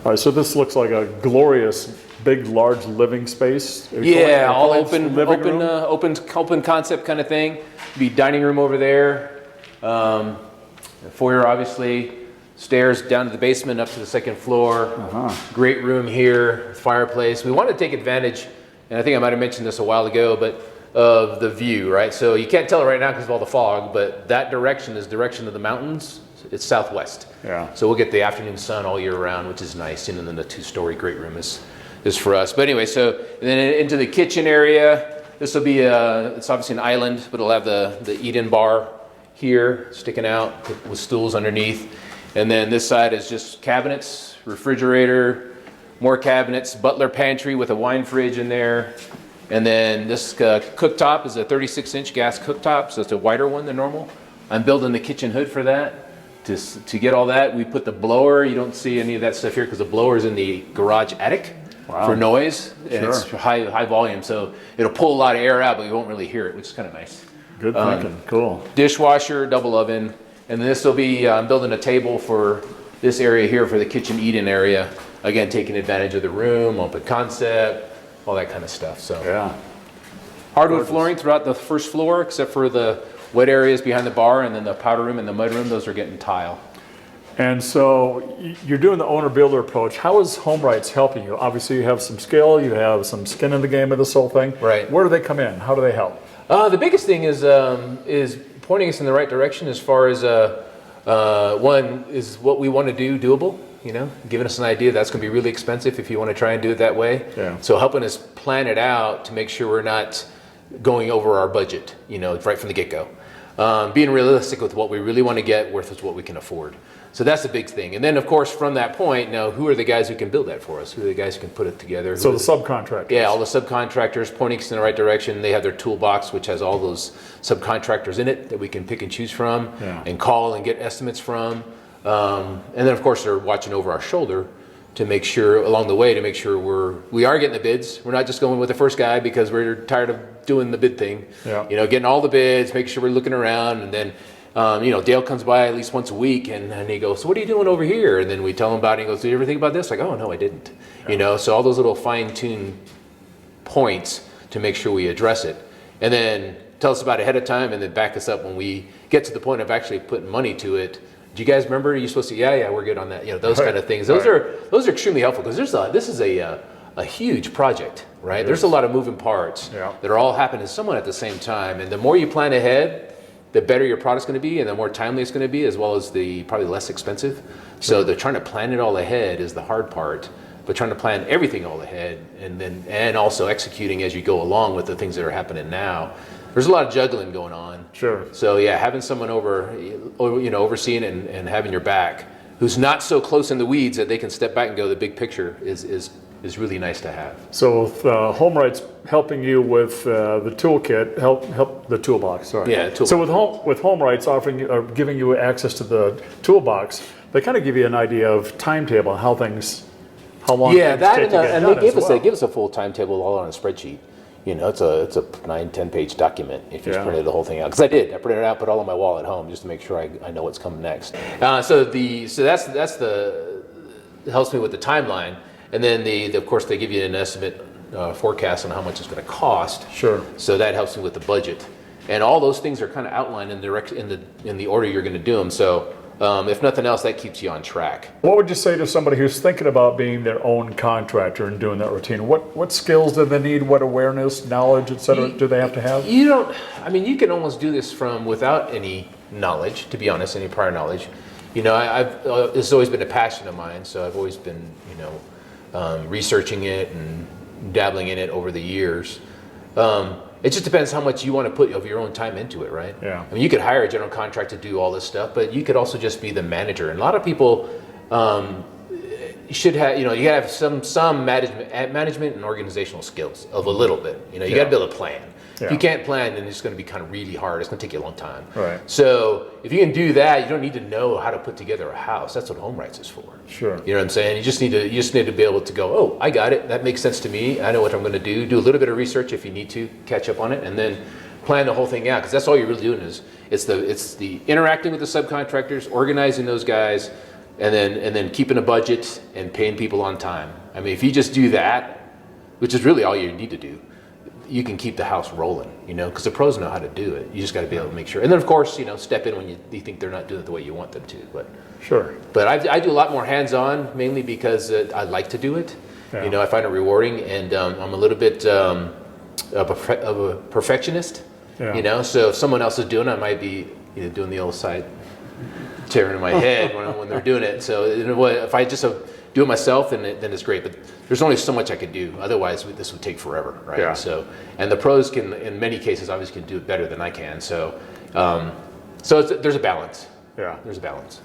All right, so this looks like a glorious, big, large living space. Yeah, all open, living open concept kind of thing. Be dining room over there, foyer obviously, stairs down to the basement, up to the second floor. Great room here, fireplace. We want to take advantage, and I think I might have mentioned this a while ago, but of the view, right? So you can't tell it right now because of all the fog, but that direction is direction of the mountains. It's southwest. Yeah. So we'll get the afternoon sun all year round, which is nice. And then the 2-story great room is for us. But anyway, so and then into the kitchen area. This will be it's obviously an island, but it'll have the eat-in bar here sticking out with stools underneath. And then this side is just cabinets, refrigerator, more cabinets, butler pantry with a wine fridge in there. And then this cooktop is a 36-inch gas cooktop, so it's a wider one than normal. I'm building the kitchen hood for that. To get all that, we put the blower. You don't see any of that stuff here because the blower is in the garage attic for noise. And it's high volume, so it'll pull a lot of air out, but you won't really hear it, which is kind of nice. Good thinking, cool. Dishwasher, double oven. And then this will be, I'm building a table for this area here for the kitchen eat-in area. Again, taking advantage of the room, open concept, all that kind of stuff. So yeah. Hardwood flooring throughout the first floor, except for the wet areas behind the bar, and then the powder room and the mud room, those are getting tile. And so you're doing the owner-builder approach. How is HomeWrights helping you? Obviously, you have some skill, you have some skin in the game of this whole thing. Right. Where do they come in? How do they help? The biggest thing is pointing us in the right direction as far as one is what we want to do doable. You know, giving us an idea that's going to be really expensive if you want to try and do it that way. Yeah. So helping us plan it out to make sure we're not going over our budget. You know, right from the get-go. Being realistic with what we really want to get versus what we can afford. So that's the big thing. And then, of course, from that point, now, who are the guys who can build that for us? Who are the guys who can put it together? So the subcontractors. Yeah, all the subcontractors pointing us in the right direction. They have their toolbox, which has all those subcontractors in it that we can pick and choose from and call and get estimates from. And then, of course, they're watching over our shoulder to make sure, along the way, to make sure we are getting the bids. We're not just going with the first guy because we're tired of doing the bid thing. Yeah. You know, getting all the bids, making sure we're looking around, and then, you know, Dale comes by at least once a week, and he goes, "So what are you doing over here?" And then we tell him about it, and he goes, "Did you ever think about this?" Like, "Oh, no, I didn't." Yeah. You know, so all those little fine-tuned points to make sure we address it. And then tell us about it ahead of time, and then back us up when we get to the point of actually putting money to it. Do you guys remember? Are you supposed to? Yeah, we're good on that. You know, those kind of things. Those are extremely helpful because this is a huge project, right? There's a lot of moving parts that are all happening somewhat at the same time. And the more you plan ahead, the better your product's going to be, and the more timely it's going to be, as well as the probably less expensive. So they're trying to plan it all ahead is the hard part, but trying to plan everything all ahead, and also executing as you go along with the things that are happening now. There's a lot of juggling going on. Sure. So yeah, having someone overseeing and having your back, who's not so close in the weeds that they can step back and go the big picture is really nice to have. So with HomeWrights helping you with the toolkit, help the toolbox. Sorry. Yeah. Toolbox. So with HomeWrights offering you, or giving you access to the toolbox, they kind of give you an idea of timetable, how long things take to get done. And they give us a full timetable all on a spreadsheet. You know, it's a 9-10 page document if you just printed the whole thing out. Because I printed it out, put it all on my wall at home just to make sure I know what's coming next. So that's helps me with the timeline, and then of course they give you an estimate forecast on how much it's going to cost. Sure. So that helps me with the budget, and all those things are kind of outlined in the order you're going to do them. So. If nothing else, that keeps you on track. What would you say to somebody who's thinking about being their own contractor and doing that routine? What skills do they need? What awareness, knowledge, et cetera, do they have to have? You can almost do this without any knowledge, to be honest, any prior knowledge. You know, this has always been a passion of mine, so I've always been, researching it and dabbling in it over the years. It just depends how much you want to put of your own time into it, right? Yeah. I mean, you could hire a general contractor to do all this stuff, but you could also just be the manager. And a lot of people should have, you gotta have some management and organizational skills of a little bit. You got to be able to plan. Yeah. If you can't plan, then it's going to be kind of really hard. It's going to take you a long time. Right. So if you can do that, you don't need to know how to put together a house. That's what HomeWrights is for. Sure. You know what I'm saying? You just need to be able to go, oh, I got it. That makes sense to me. I know what I'm going to do. Do a little bit of research if you need to, catch up on it, and then plan the whole thing out. Because that's all you're really doing is it's the interacting with the subcontractors, organizing those guys, and then keeping a budget and paying people on time. I mean, if you just do that, which is really all you need to do, you can keep the house rolling, you know, because the pros know how to do it. You just got to be able to make sure. And then, of course, you know, step in when you think they're not doing it the way you want them to. But sure. But I do a lot more hands-on, mainly because I like to do it. Yeah. You know, I find it rewarding, and I'm a little bit of a perfectionist. Yeah. You know, so if someone else is doing it, I might be, you know, doing the old side tearing in my head when they're doing it. So if I just do it myself, then it's great. But there's only so much I could do. Otherwise, this would take forever, right? Yeah. So, and the pros can, in many cases, obviously can do it better than I can. So, there's a balance. Yeah. There's a balance.